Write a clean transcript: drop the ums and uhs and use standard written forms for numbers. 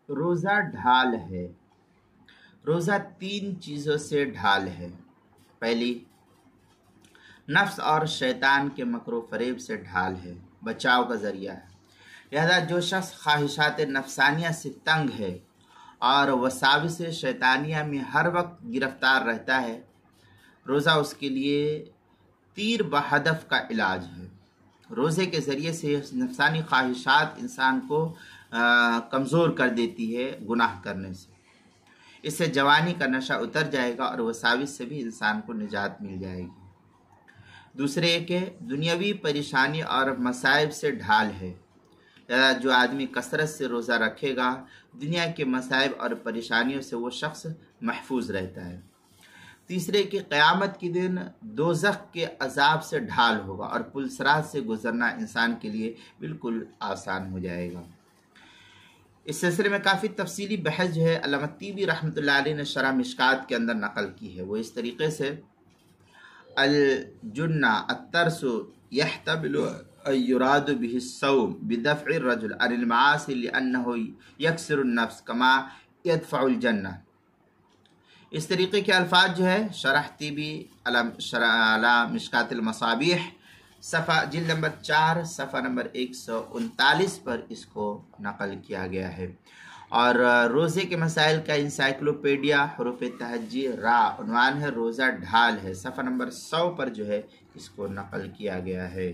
روزہ ڈھال ہے۔ روزہ تین چیزوں سے ڈھال ہے۔ پہلی، نفس اور شیطان کے مکر و فریب سے ڈھال ہے، بچاؤ کا ذریعہ ہے۔ لہذا جو شخص خواہشات نفسانیہ سے تنگ ہے اور وساوس شیطانیہ میں ہر وقت گرفتار رہتا ہے، روزہ اس کے لیے تیر بہدف کا علاج ہے۔ روزے کے ذریعے سے نفسانی خواہشات انسان کو کمزور کر دیتی ہے گناہ کرنے سے۔ اس سے جوانی کا نشہ اتر جائے گا اور وساوس سے بھی انسان کو نجات مل جائے گی۔ دوسرے کہ دنیاوی پریشانی اور مصائب سے ڈھال ہے۔ جو آدمی کثرت سے روزہ رکھے گا، دنیا کے مصائب اور پریشانیوں سے وہ شخص محفوظ رہتا ہے۔ تیسرے کہ قیامت کے دن دوزخ کے عذاب سے ڈھال ہوگا اور پل صراط سے گزرنا انسان کے لیے بالکل آسان ہو جائے گا۔ اس سلسلے میں کافی تفصیلی بحث جو ہے علامہ طیبی رحمۃ اللہ علیہ نے شرح مشکات کے اندر نقل کی ہے۔ وہ اس طریقے سے الجنہ الترس يحتمل أن يراد به الصوم بدفع الرجل عن المعاصي لأنه يكسر النفس كما يدفع الجنة۔ اس طریقے کے الفاظ جو ہے شرح طیبی علی مشکات المصابیح صفحہ جلد نمبر 4 صفحہ نمبر 139 پر اس کو نقل کیا گیا ہے۔ اور روزے کے مسائل کا انسائکلوپیڈیا حروف تہجی را عنوان ہے روزہ ڈھال ہے، صفحہ نمبر 100 پر جو ہے اس کو نقل کیا گیا ہے۔